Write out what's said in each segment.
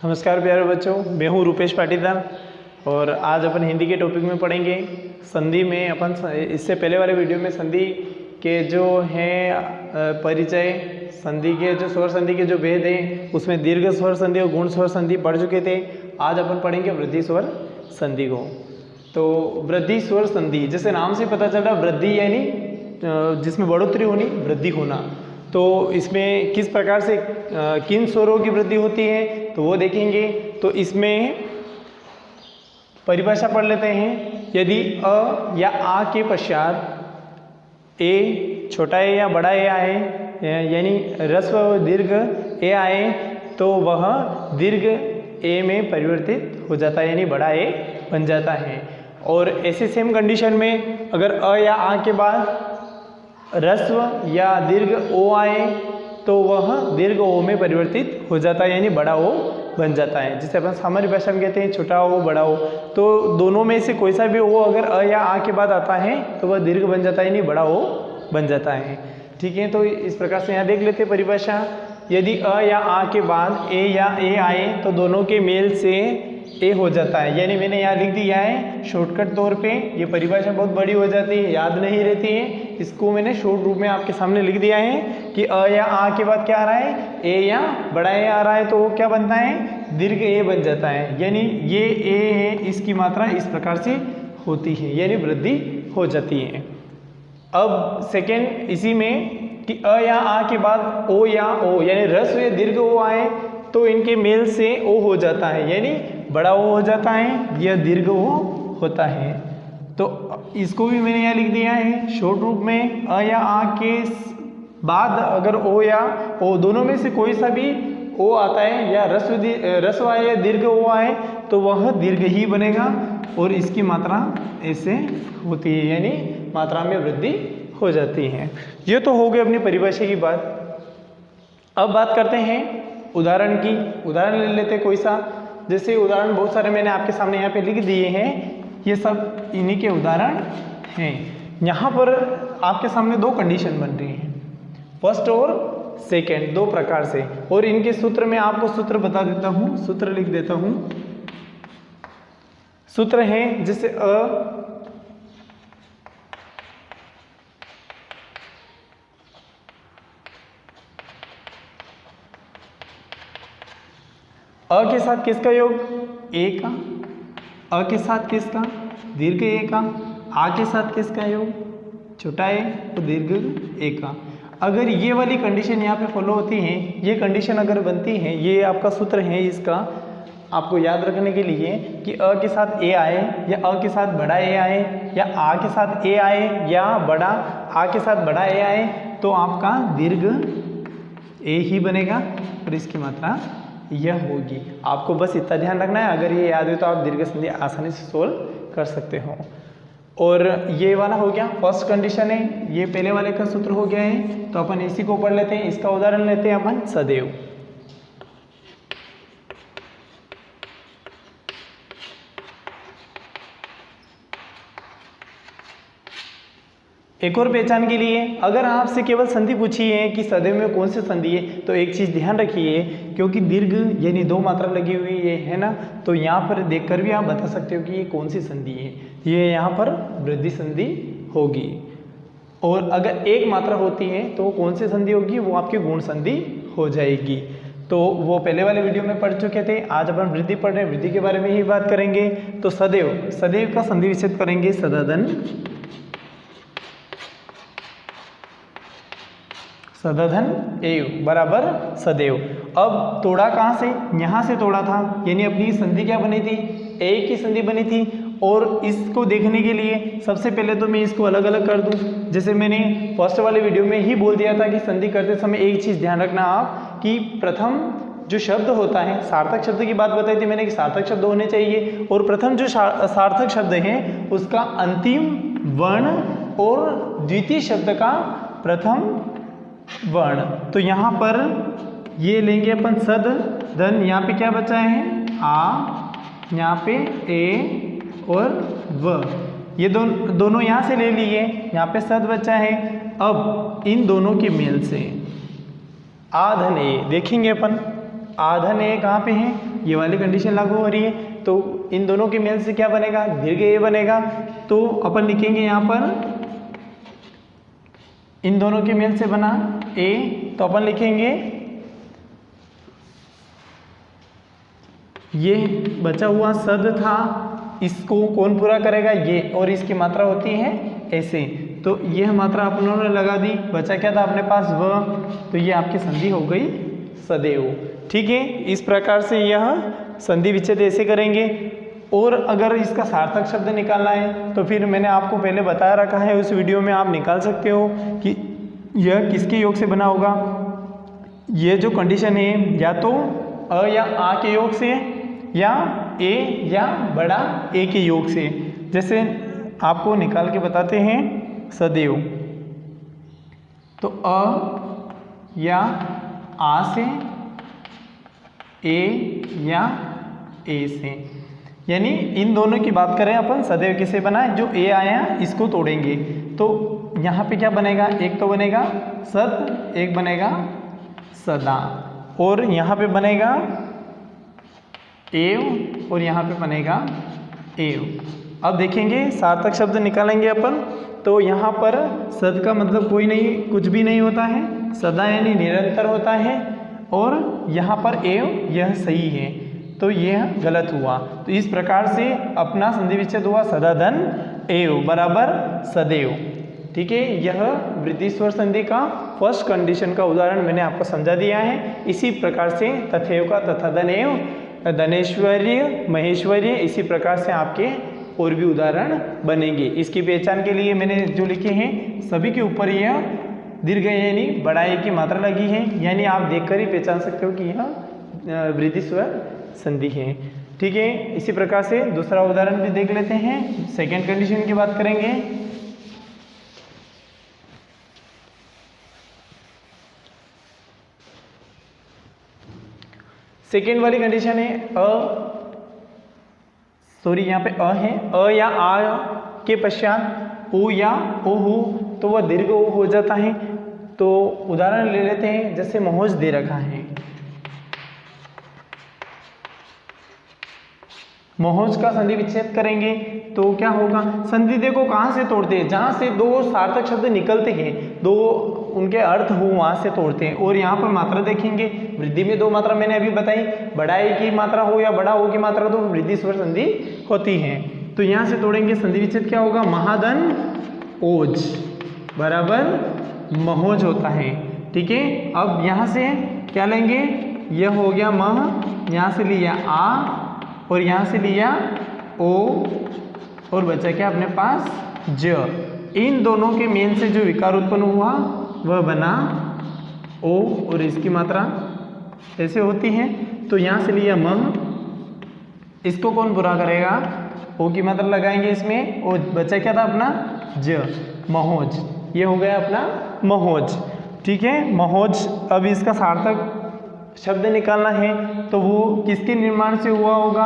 नमस्कार प्यारे बच्चों, मैं हूँ रूपेश पाटीदार और आज अपन हिंदी के टॉपिक में पढ़ेंगे संधि में। अपन इससे पहले वाले वीडियो में संधि के जो हैं परिचय, संधि के जो स्वर संधि के जो भेद हैं उसमें दीर्घ स्वर संधि और गुण स्वर संधि पढ़ चुके थे। आज अपन पढ़ेंगे वृद्धि स्वर संधि को। तो वृद्धि स्वर संधि, जैसे नाम से पता चल रहा, वृद्धि यानी जिसमें बढ़ोतरी होनी, वृद्धि होना। तो इसमें किस प्रकार से किन स्वरों की वृद्धि होती है तो वो देखेंगे। तो इसमें परिभाषा पढ़ लेते हैं। यदि अ या आ के पश्चात ए, छोटा ए या बड़ा ए आए, यानी ह्रस्व दीर्घ ए आए, तो वह दीर्घ ए में परिवर्तित हो जाता है, यानी बड़ा ए बन जाता है। और ऐसे सेम कंडीशन में अगर अ या आ के बाद ह्रस्व या दीर्घ ओ आए तो वह दीर्घ ओ में परिवर्तित हो जाता है, यानी बड़ा ओ बन जाता है। जिसे अपन सामान्य भाषा में कहते हैं छोटा ओ बड़ा ओ। तो दोनों में से कोई सा भी ओ अगर अ या आ के बाद आता है तो वह दीर्घ बन जाता है, यानी बड़ा ओ बन जाता है। ठीक है, तो इस प्रकार से यहाँ देख लेते हैं परिभाषा। यदि अ या आ के बाद ए या ए आए तो दोनों के मेल से ए हो जाता है, यानी मैंने यहाँ लिख दिया है शॉर्टकट तौर पे। ये परिभाषा बहुत बड़ी हो जाती है, याद नहीं रहती है, इसको मैंने शॉर्ट रूप में आपके सामने लिख दिया है कि अ या आ के बाद क्या आ रहा है, ए या बड़ा ए आ रहा है, तो वो क्या बनता है, दीर्घ ए बन जाता है। यानी ये ए है, इसकी मात्रा इस प्रकार से होती है, यानी वृद्धि हो जाती है। अब सेकेंड इसी में कि अ या आ के बाद ओ या ओ, यानी ह्रस्व या दीर्घ ओ आए तो इनके मेल से ओ हो जाता है, यानी बड़ा ओ हो जाता है, यह दीर्घ ओ होता है। तो इसको भी मैंने यहाँ लिख दिया है शॉर्ट रूप में। अ या आ के बाद अगर ओ या ओ दोनों में से कोई सा भी ओ आता है, या ह्रस्व आए या दीर्घ ओ आए, तो वह दीर्घ ही बनेगा और इसकी मात्रा ऐसे होती है, यानी मात्रा में वृद्धि हो जाती है। ये तो हो गई अपनी परिभाषा की बात। अब बात करते हैं उदाहरण की। उदाहरण ले लेते कोई सा। जैसे उदाहरण बहुत सारे मैंने आपके सामने यहाँ पे लिख दिए हैं, ये सब इन्हीं के उदाहरण हैं। यहाँ पर आपके सामने दो कंडीशन बन रही हैं, फर्स्ट और सेकेंड, दो प्रकार से। और इनके सूत्र में आपको सूत्र बता देता हूँ, सूत्र लिख देता हूँ। सूत्र है जैसे अ के साथ किसका योग, ए का। अ के साथ किसका, दीर्घ ए का। आ के साथ किसका योग, छोटा ए तो दीर्घ ए का। अगर ये वाली कंडीशन यहाँ पे फॉलो होती है, ये कंडीशन अगर बनती है, ये आपका सूत्र है इसका आपको याद रखने के लिए कि अ के साथ ए आए या अ के साथ बड़ा ए आए, या आ के साथ ए आए या बड़ा आ के साथ बड़ा ए आए, तो आपका दीर्घ ए ही बनेगा और इसकी मात्रा यह होगी। आपको बस इतना ध्यान रखना है, अगर ये याद है तो आप दीर्घ संधि आसानी से सोल्व कर सकते हो। और ये वाला हो गया फर्स्ट कंडीशन है, ये पहले वाले का सूत्र हो गया है। तो अपन इसी को पढ़ लेते हैं, इसका उदाहरण लेते हैं अपन सदैव। एक और पहचान के लिए, अगर आपसे केवल संधि पूछी है कि सदैव में कौन सी संधि है, तो एक चीज़ ध्यान रखिए, क्योंकि दीर्घ यानी दो मात्रा लगी हुई है ना, तो यहाँ पर देखकर भी आप बता सकते हो कि ये कौन सी संधि है। ये यहाँ पर वृद्धि संधि होगी। और अगर एक मात्रा होती है तो कौन सी संधि होगी, वो आपकी गुण संधि हो जाएगी। तो वो पहले वाले वीडियो में पढ़ चुके थे। आज अपन वृद्धि पढ़ रहे हैं, वृद्धि के बारे में ही बात करेंगे। तो सदैव, सदैव का संधि विच्छेद करेंगे सदादन, सदाधन एव बराबर सदैव। अब तोड़ा कहाँ से, यहाँ से तोड़ा था, यानी अपनी संधि क्या बनी थी, ए की संधि बनी थी। और इसको देखने के लिए सबसे पहले तो मैं इसको अलग अलग कर दूं। जैसे मैंने फर्स्ट वाले वीडियो में ही बोल दिया था कि संधि करते समय एक चीज़ ध्यान रखना आप, कि प्रथम जो शब्द होता है, सार्थक शब्द की बात बताई थी मैंने कि सार्थक शब्द होने चाहिए, और प्रथम जो सार्थक शब्द है उसका अंतिम वर्ण और द्वितीय शब्द का प्रथम वर्ण। तो यहाँ पर ये लेंगे अपन सद धन, यहाँ पे क्या बचा है आ, यहाँ पे ए और व, ये दोनों यहाँ से ले लिए, यहाँ पे सद बचा है। अब इन दोनों के मेल से आधन ए देखेंगे अपन, आधन ए कहाँ पे है, ये वाली कंडीशन लागू हो रही है, तो इन दोनों के मेल से क्या बनेगा, दीर्घ ए बनेगा। तो अपन लिखेंगे यहाँ पर इन दोनों के मेल से बना ए, तो अपन लिखेंगे ये बचा हुआ सद था, इसको कौन पूरा करेगा, ये, और इसकी मात्रा होती है ऐसे, तो यह मात्रा अपनों ने लगा दी, बचा क्या था अपने पास व, तो ये आपकी संधि हो गई सदैव। ठीक है, इस प्रकार से यह संधि विच्छेद ऐसे करेंगे। और अगर इसका सार्थक शब्द निकालना है तो फिर मैंने आपको पहले बताया रखा है, उस वीडियो में आप निकाल सकते हो कि यह किसके योग से बना होगा। ये जो कंडीशन है या तो अ या आ के योग से, या ए या बड़ा ए के योग से। जैसे आपको निकाल के बताते हैं सदैव, तो अ या आ से, ए या ए से, यानी इन दोनों की बात करें अपन सदैव किसे बनाए, जो ए आया इसको तोड़ेंगे। तो यहाँ पे क्या बनेगा, एक तो बनेगा सद, एक बनेगा सदा, और यहाँ पे बनेगा एव, और यहाँ पे बनेगा एव। अब देखेंगे सार्थक शब्द निकालेंगे अपन, तो यहाँ पर सद का मतलब कोई नहीं, कुछ भी नहीं होता है, सदा यानी निरंतर होता है, और यहाँ पर एव यह सही है, तो यह गलत हुआ। तो इस प्रकार से अपना संधि विच्छेद हुआ सदा धन एव बराबर सदैव। ठीक है, यह वृद्धि स्वर संधि का फर्स्ट कंडीशन का उदाहरण मैंने आपको समझा दिया है। इसी प्रकार से तथैव का तथा धनेव, धनेश्वर्य, महेश्वर्य, इसी प्रकार से आपके और भी उदाहरण बनेंगे। इसकी पहचान के लिए मैंने जो लिखे हैं सभी के ऊपर यह दीर्घ यानी बड़ा ए की मात्रा लगी है, यानी आप देखकर ही पहचान सकते हो कि यह वृद्धि स्वर संधि है। ठीक है, इसी प्रकार से दूसरा उदाहरण भी देख लेते हैं। सेकेंड कंडीशन की बात करेंगे। सेकेंड वाली कंडीशन है यहाँ पे अ है, अ या आ के पश्चात ओ या ओ हो तो वह दीर्घ ओ हो जाता है। तो उदाहरण ले लेते हैं, जैसे महोज दे रखा है, महोज का संधि विच्छेद करेंगे तो क्या होगा, संधि देखो कहाँ से तोड़ते हैं, जहाँ से दो सार्थक शब्द निकलते हैं, दो उनके अर्थ हो वहाँ से तोड़ते हैं। और यहाँ पर मात्रा देखेंगे, वृद्धि में दो मात्रा मैंने अभी बताई, बड़ा ए की मात्रा हो या बड़ा ओ की मात्रा, तो वृद्धि स्वर संधि होती है। तो यहाँ से तोड़ेंगे, संधि विच्छेद क्या होगा, महाधन ओज बराबर महोज होता है। ठीक है, अब यहाँ से क्या लेंगे, यह हो गया मह, यहाँ से लिया आ, और यहाँ से लिया ओ, और बचा क्या अपने पास ज। इन दोनों के मेल से जो विकार उत्पन्न हुआ वह बना ओ, और इसकी मात्रा ऐसे होती है। तो यहाँ से लिया मह, इसको कौन पूरा करेगा, ओ की मात्रा लगाएंगे इसमें, और बचा क्या था अपना ज, महोज। ये हो गया अपना महोज। ठीक है, महोज। अब इसका सार्थक शब्द निकालना है तो वो किसके निर्माण से हुआ होगा,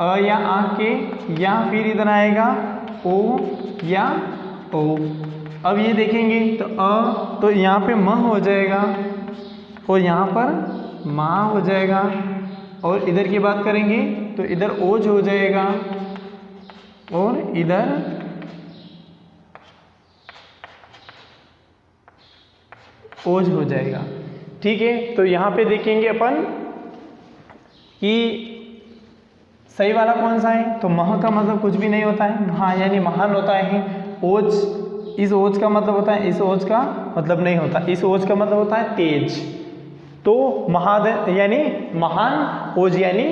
अ या आ के, या फिर इधर आएगा ओ या ओ। अब ये देखेंगे तो अ, तो यहाँ पे म हो जाएगा, और यहाँ पर मा हो जाएगा, और इधर की बात करेंगे तो इधर ओज हो जाएगा, और इधर ओज हो जाएगा। ठीक है, तो यहाँ पे देखेंगे अपन कि सही वाला कौन सा है, तो मह का मतलब कुछ भी नहीं होता है, महा यानी महान होता है। ओज, इस ओज का मतलब होता है, इस ओज का मतलब नहीं होता, इस ओज का मतलब होता है तेज। तो महान यानी महान, ओज यानी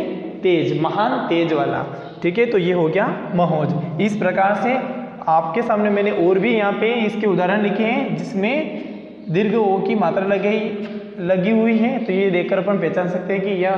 तेज, महान तेज वाला। ठीक है, तो ये हो गया महोज। इस प्रकार से आपके सामने मैंने और भी यहाँ पे इसके उदाहरण लिखे हैं जिसमें दीर्घ ओ की मात्रा लगी हुई है। तो ये देखकर अपन पहचान सकते हैं कि यह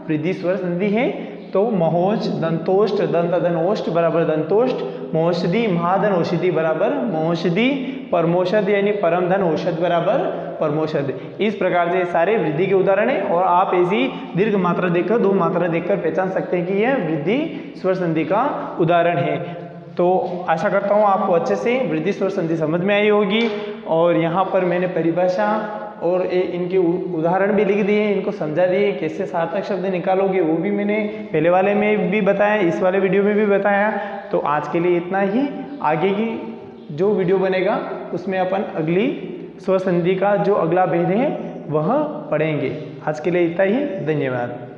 वृद्धि स्वर संधि है। तो महोज, दंतोष्ट, दंत धनोष्ट बराबर दंतोष्ट, महोषधि, महाधन औषधि बराबर महोषधि, परमोषध यानी परम धन औषध बराबर परमोषध। इस प्रकार से सारे वृद्धि के उदाहरण है, और आप ऐसी दीर्घ मात्रा देखकर, दो मात्रा देखकर पहचान सकते हैं कि यह वृद्धि स्वर संधि का उदाहरण है। तो आशा करता हूँ आपको अच्छे से वृद्धि स्वर संधि समझ में आई होगी। और यहाँ पर मैंने परिभाषा और इनके उदाहरण भी लिख दिए, इनको समझा दिए कैसे सार्थक शब्द निकालोगे, वो भी मैंने पहले वाले में भी बताया, इस वाले वीडियो में भी बताया। तो आज के लिए इतना ही। आगे की जो वीडियो बनेगा उसमें अपन अगली स्वसंधि का जो अगला भेद है वह पढ़ेंगे। आज के लिए इतना ही। धन्यवाद।